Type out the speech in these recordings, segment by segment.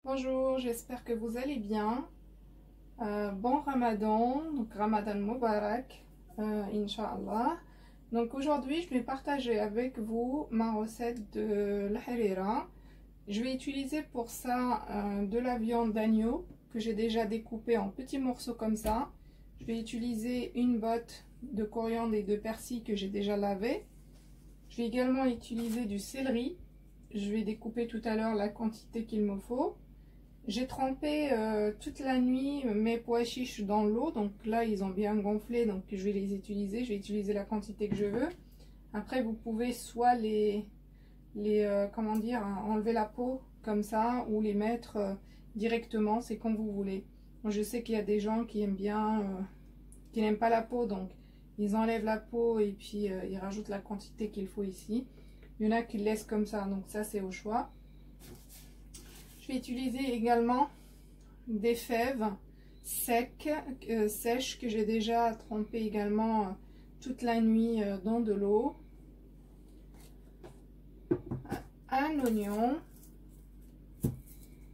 Bonjour, j'espère que vous allez bien. Bon Ramadan, donc Ramadan Mubarak, Inch'Allah. Donc aujourd'hui, je vais partager avec vous ma recette de l'harira. Je vais utiliser pour ça de la viande d'agneau que j'ai déjà découpée en petits morceaux comme ça. Je vais utiliser une botte de coriandre et de persil que j'ai déjà lavé. Je vais également utiliser du céleri. Je vais découper tout à l'heure la quantité qu'il me faut. J'ai trempé toute la nuit mes pois chiches dans l'eau, donc là ils ont bien gonflé, donc je vais les utiliser. Je vais utiliser la quantité que je veux. Après vous pouvez soit enlever la peau comme ça ou les mettre directement, c'est comme vous voulez. Bon, je sais qu'il y a des gens qui aiment bien, qui n'aiment pas la peau, donc ils enlèvent la peau et puis ils rajoutent la quantité qu'il faut ici. Il y en a qui le laissent comme ça, donc ça c'est au choix. Je vais utiliser également des fèves sèches que j'ai déjà trempées également toute la nuit dans de l'eau. Un oignon,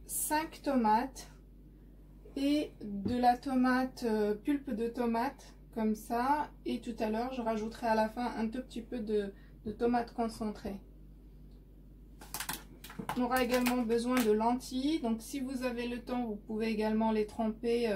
5 tomates et de la tomate, pulpe de tomate comme ça. Et tout à l'heure, je rajouterai à la fin un tout petit peu de tomate concentrée. On aura également besoin de lentilles, donc si vous avez le temps, vous pouvez également les tremper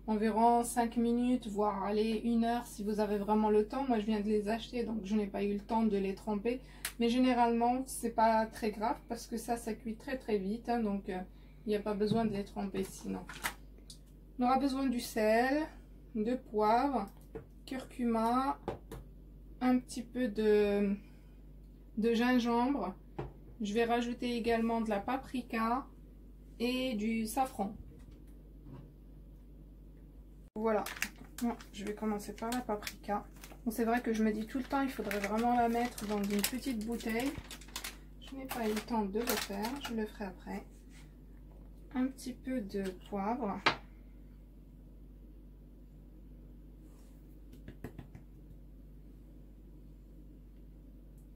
environ 5 minutes, voire aller 1 heure si vous avez vraiment le temps. Moi je viens de les acheter, donc je n'ai pas eu le temps de les tremper, mais généralement c'est pas très grave parce que ça cuit très vite, hein, donc il n'y a pas besoin de les tremper sinon. On aura besoin du sel, de poivre, curcuma, un petit peu de gingembre. Je vais rajouter également de la paprika et du safran. Voilà, je vais commencer par la paprika. Bon, c'est vrai que je me dis tout le temps, il faudrait vraiment la mettre dans une petite bouteille. Je n'ai pas eu le temps de le faire, je le ferai après. Un petit peu de poivre.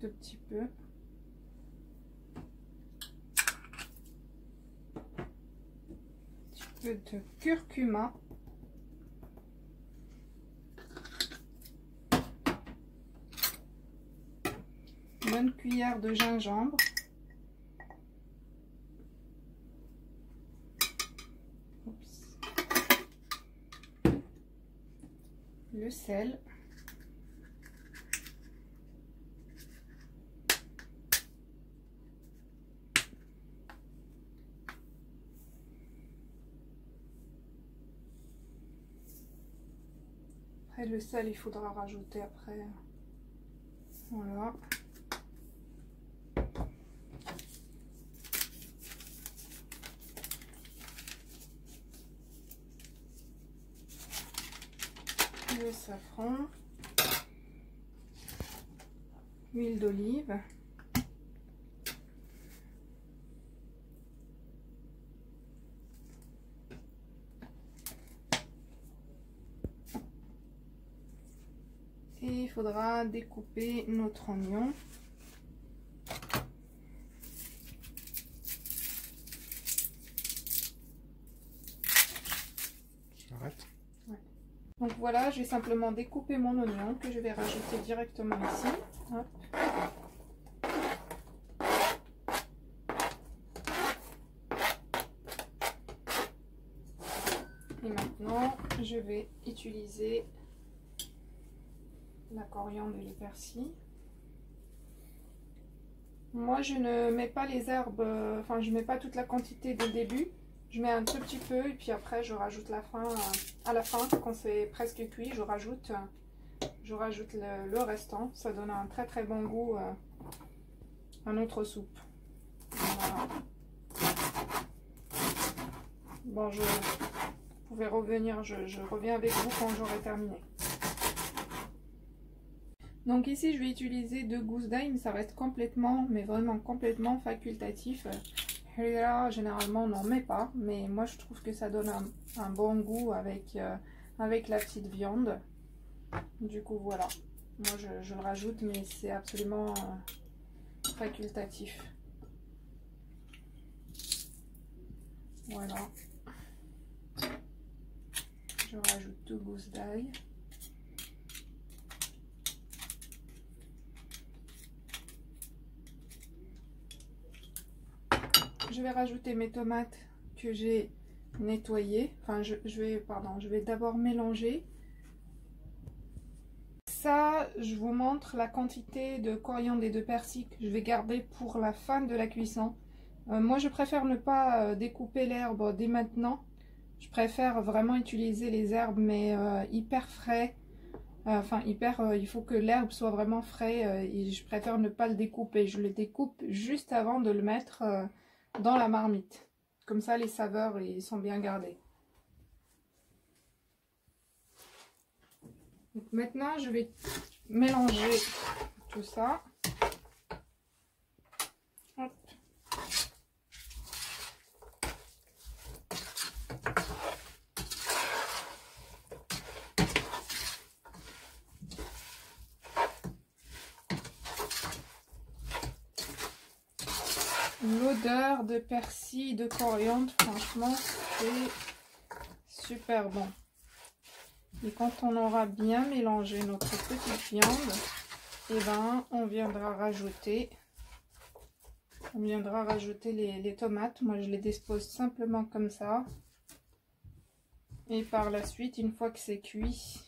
Deux petits peu. De curcuma, une bonne cuillère de gingembre, le sel, le sel il faudra rajouter après, voilà. Le safran, l'huile d'olive, et il faudra découper notre oignon. J'arrête. Ouais. Donc voilà, j'ai simplement découpé mon oignon que je vais rajouter directement ici. Hop. Et maintenant, je vais utiliser la coriandre et le persil. Moi je ne mets pas les herbes, enfin je mets pas toute la quantité dès le début, je mets un tout petit peu et puis après je rajoute à la fin quand c'est presque cuit, je rajoute le restant. Ça donne un très bon goût à notre soupe. Voilà. Bon, vous pouvez revenir, je reviens avec vous quand j'aurai terminé. Donc ici, je vais utiliser 2 gousses d'ail, mais ça reste complètement, mais vraiment complètement facultatif. Harira, généralement, on n'en met pas, mais moi, je trouve que ça donne un bon goût avec la petite viande. Du coup, voilà. Moi, je le rajoute, mais c'est absolument facultatif. Voilà. Je rajoute 2 gousses d'ail. Je vais rajouter mes tomates que j'ai nettoyées. Enfin, je vais d'abord mélanger. Ça, je vous montre la quantité de coriandre et de persil que je vais garder pour la fin de la cuisson. Moi, je préfère ne pas découper l'herbe dès maintenant. Je préfère vraiment utiliser les herbes, mais hyper frais. Il faut que l'herbe soit vraiment frais et je préfère ne pas le découper. Je le découpe juste avant de le mettre dans la marmite. Comme ça, les saveurs ils sont bien gardées. Donc maintenant, je vais mélanger tout ça. Hop. L'odeur de persil, de coriandre, franchement, c'est super bon. Et quand on aura bien mélangé notre petite viande, et ben, on viendra rajouter les tomates. Moi, je les dispose simplement comme ça. Et par la suite, une fois que c'est cuit,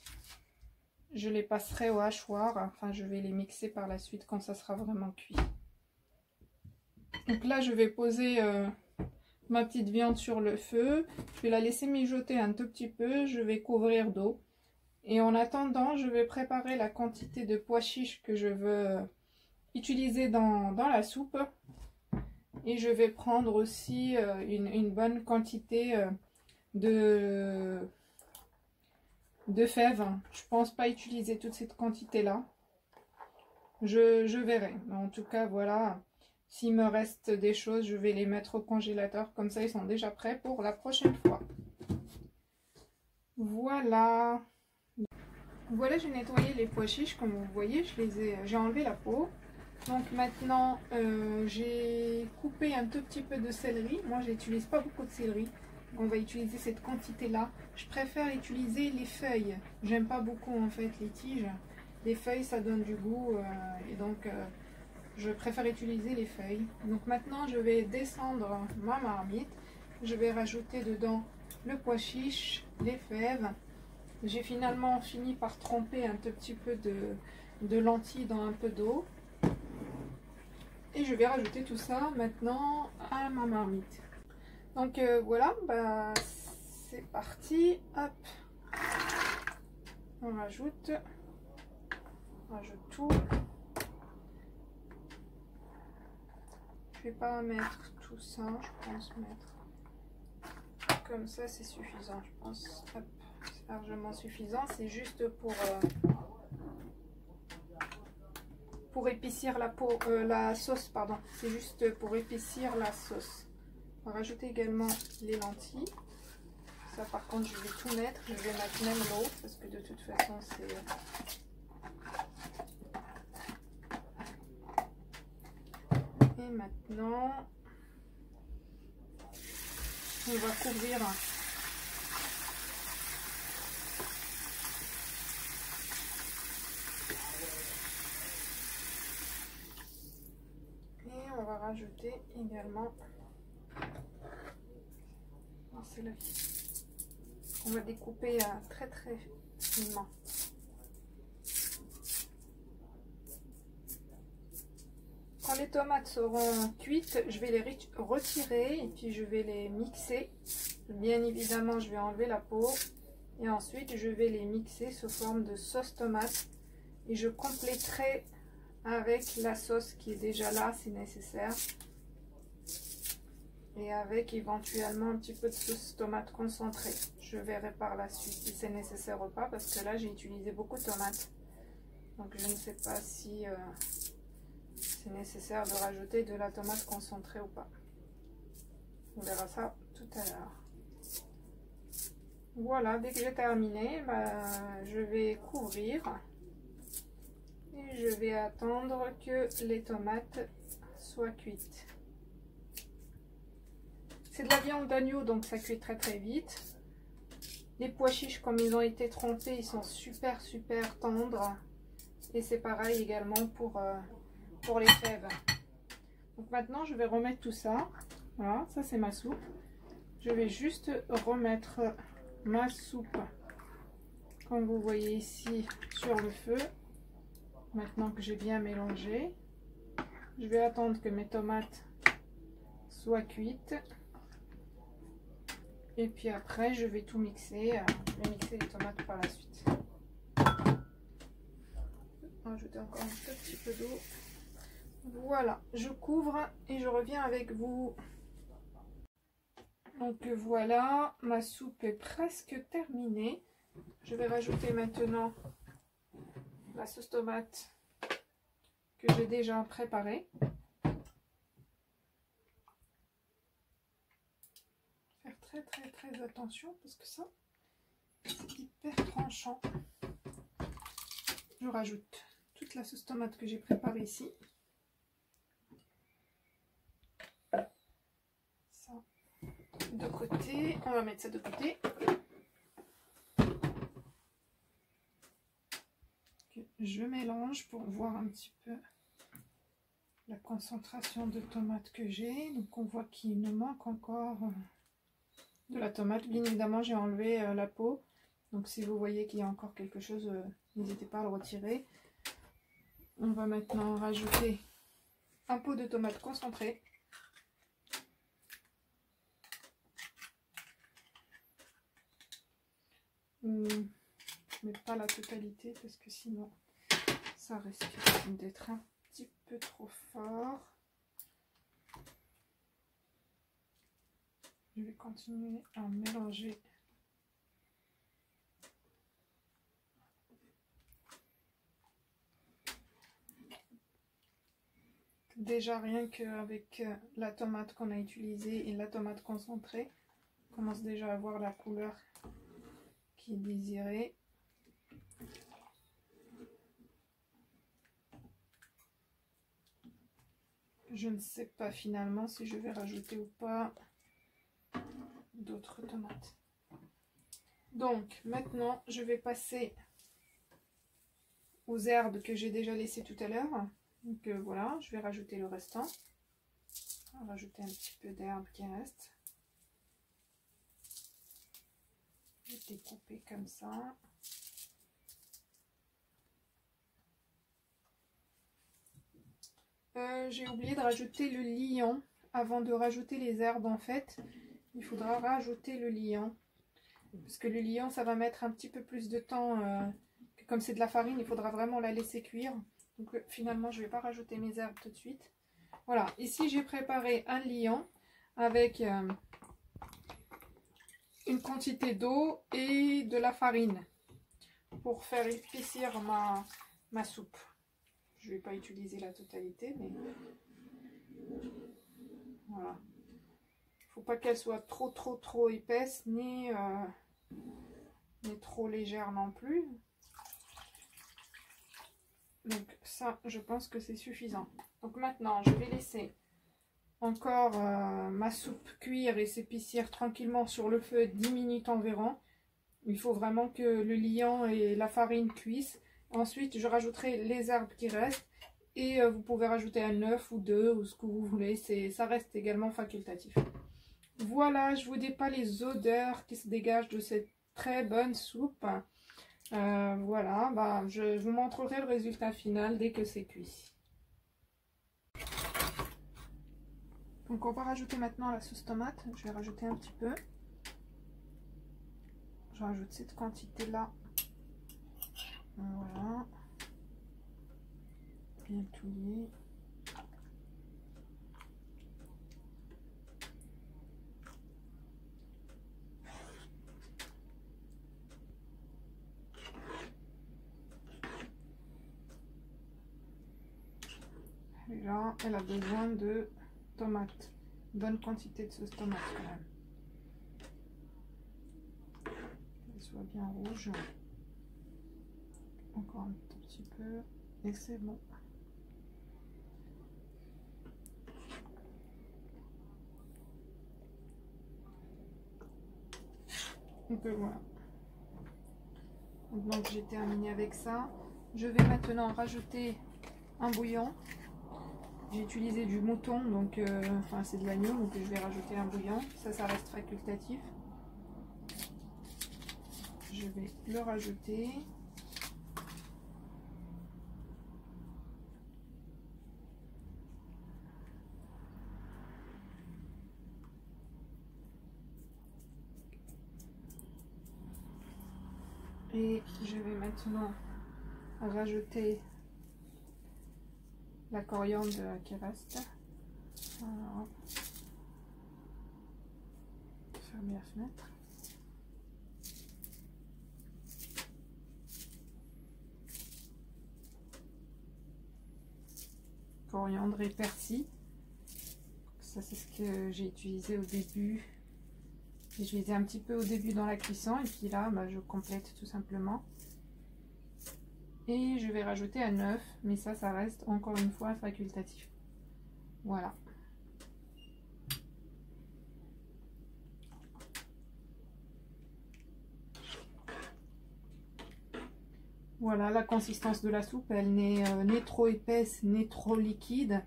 je les passerai au hachoir. Enfin, je vais les mixer par la suite quand ça sera vraiment cuit. Donc là, je vais poser ma petite viande sur le feu. Je vais la laisser mijoter un tout petit peu. Je vais couvrir d'eau. Et en attendant, je vais préparer la quantité de pois chiches que je veux utiliser dans la soupe. Et je vais prendre aussi une bonne quantité de fèves. Je pense pas utiliser toute cette quantité-là. Je verrai. En tout cas, voilà. S'il me reste des choses, je vais les mettre au congélateur. Comme ça, ils sont déjà prêts pour la prochaine fois. Voilà. Voilà, j'ai nettoyé les pois chiches. Comme vous voyez, j'ai enlevé la peau. Donc maintenant, j'ai coupé un tout petit peu de céleri. Moi, j'utilise pas beaucoup de céleri. On va utiliser cette quantité-là. Je préfère utiliser les feuilles. J'aime pas beaucoup en fait les tiges. Les feuilles, ça donne du goût. Et donc... je préfère utiliser les feuilles. Donc maintenant, je vais descendre ma marmite. Je vais rajouter dedans le pois chiche, les fèves. J'ai finalement fini par tremper un tout petit peu de lentilles dans un peu d'eau. Et je vais rajouter tout ça maintenant à ma marmite. Donc voilà, bah, c'est parti. Hop. On rajoute tout. Je vais pas mettre tout ça, je pense mettre comme ça, c'est suffisant, je pense. Hop, c'est largement suffisant. C'est juste pour épaissir la sauce, pardon. C'est juste pour épaissir la sauce. On va rajouter également les lentilles. Ça, par contre, je vais tout mettre. Je vais mettre même l'eau parce que de toute façon, c'est Et maintenant, on va couvrir et on va rajouter également le céleri. On va découper très très finement. Quand les tomates seront cuites, je vais les retirer et puis je vais les mixer. Bien évidemment, je vais enlever la peau et ensuite je vais les mixer sous forme de sauce tomate. Et je compléterai avec la sauce qui est déjà là si nécessaire. Et avec éventuellement un petit peu de sauce tomate concentrée. Je verrai par la suite si c'est nécessaire ou pas parce que là j'ai utilisé beaucoup de tomates. Donc je ne sais pas si... c'est nécessaire de rajouter de la tomate concentrée ou pas. On verra ça tout à l'heure. Voilà, dès que j'ai terminé, je vais couvrir. Et je vais attendre que les tomates soient cuites. C'est de la viande d'agneau, donc ça cuit très très vite. Les pois chiches, comme ils ont été trempés, ils sont super tendres. Et c'est pareil également pour les fèves. Donc maintenant, je vais remettre tout ça. Voilà, ça c'est ma soupe. Je vais juste remettre ma soupe, comme vous voyez ici, sur le feu. Maintenant que j'ai bien mélangé, je vais attendre que mes tomates soient cuites. Et puis après, je vais tout mixer. Je vais mixer les tomates par la suite. Rajouter encore un tout petit peu d'eau. Voilà, je couvre et je reviens avec vous. Donc voilà, ma soupe est presque terminée. Je vais rajouter maintenant la sauce tomate que j'ai déjà préparée. Faire très attention parce que ça, c'est hyper tranchant. Je rajoute toute la sauce tomate que j'ai préparée ici. Ça de côté, on va mettre ça de côté. Je mélange pour voir un petit peu la concentration de tomates que j'ai. Donc on voit qu'il me manque encore de la tomate. Bien évidemment, j'ai enlevé la peau. Donc si vous voyez qu'il y a encore quelque chose, n'hésitez pas à le retirer. On va maintenant rajouter un pot de tomate concentrée. Mais pas la totalité parce que sinon ça risque d'être un petit peu trop fort. Je vais continuer à mélanger. Déjà rien qu'avec la tomate qu'on a utilisée et la tomate concentrée, on commence déjà à voir la couleur qui est désirée. Je ne sais pas finalement si je vais rajouter ou pas d'autres tomates. Donc maintenant je vais passer aux herbes que j'ai déjà laissées tout à l'heure. Donc voilà, je vais rajouter le restant. On va rajouter un petit peu d'herbe qui reste. Je vais découper comme ça. J'ai oublié de rajouter le liant. Avant de rajouter les herbes, en fait, il faudra rajouter le liant. Parce que le liant, ça va mettre un petit peu plus de temps. Comme c'est de la farine, il faudra vraiment la laisser cuire. Donc finalement, je ne vais pas rajouter mes herbes tout de suite. Voilà, ici j'ai préparé un liant avec une quantité d'eau et de la farine pour faire épaissir ma soupe. Je ne vais pas utiliser la totalité, mais voilà. Il ne faut pas qu'elle soit trop épaisse, ni trop légère non plus. Donc ça, je pense que c'est suffisant. Donc maintenant, je vais laisser encore ma soupe cuire et s'épaissir tranquillement sur le feu 10 minutes environ. Il faut vraiment que le liant et la farine cuisent. Ensuite, je rajouterai les herbes qui restent. Et vous pouvez rajouter un œuf ou deux, ou ce que vous voulez. Ça reste également facultatif. Voilà, je ne vous dis pas les odeurs qui se dégagent de cette très bonne soupe. Voilà, bah, je vous montrerai le résultat final dès que c'est cuit. Donc on va rajouter maintenant la sauce tomate. Je vais rajouter un petit peu. Je rajoute cette quantité là. Voilà. Bien touillé. Et là, elle a besoin de tomates. Bonne quantité de sauce tomate quand même. Qu'elle soit bien rouge. Encore un tout petit peu. Et c'est bon. Donc voilà. Donc j'ai terminé avec ça. Je vais maintenant rajouter un bouillon. J'ai utilisé du mouton, donc enfin c'est de l'agneau, donc je vais rajouter un bouillon. Ça reste facultatif. Je vais le rajouter. Et je vais maintenant rajouter la coriandre qui reste. Alors, fermer la fenêtre. Coriandre et persil. Ça c'est ce que j'ai utilisé au début. J'ai utilisé un petit peu au début dans la cuisson et puis là bah, je complète tout simplement. Et je vais rajouter un œuf, mais ça reste encore une fois facultatif. Voilà. Voilà la consistance de la soupe, elle n'est ni trop épaisse ni trop liquide.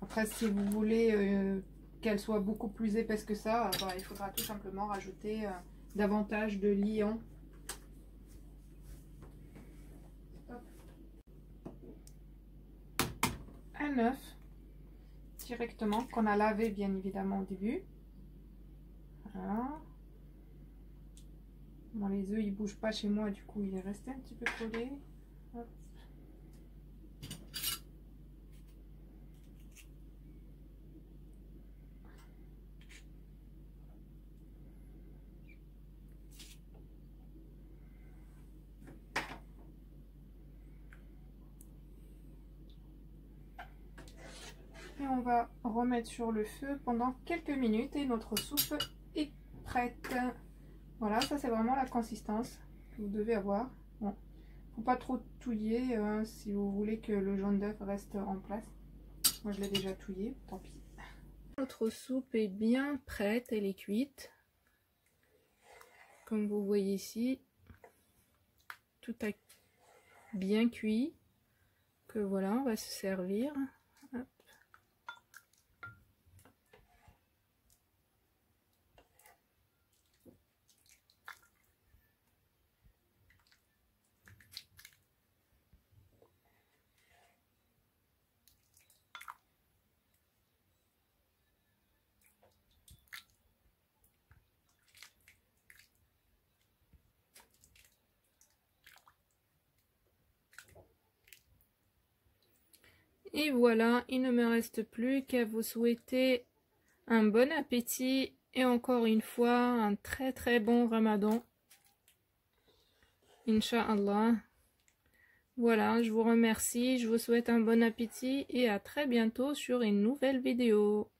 Après si vous voulez qu'elle soit beaucoup plus épaisse que ça, bah, il faudra tout simplement rajouter davantage de liant. Un œuf directement qu'on a lavé bien évidemment au début. Voilà. Bon, les œufs ils bougent pas chez moi, du coup il est resté un petit peu collé. Hop. Et on va remettre sur le feu pendant quelques minutes et notre soupe est prête. Voilà, ça c'est vraiment la consistance que vous devez avoir. Bon, faut pas trop touiller si vous voulez que le jaune d'œuf reste en place. Moi je l'ai déjà touillé, tant pis. Notre soupe est bien prête, elle est cuite. Comme vous voyez ici, tout a bien cuit. Que voilà, on va se servir. Hop. Et voilà, il ne me reste plus qu'à vous souhaiter un bon appétit et encore une fois un très très bon Ramadan. Inch'Allah. Voilà, je vous remercie, je vous souhaite un bon appétit et à très bientôt sur une nouvelle vidéo.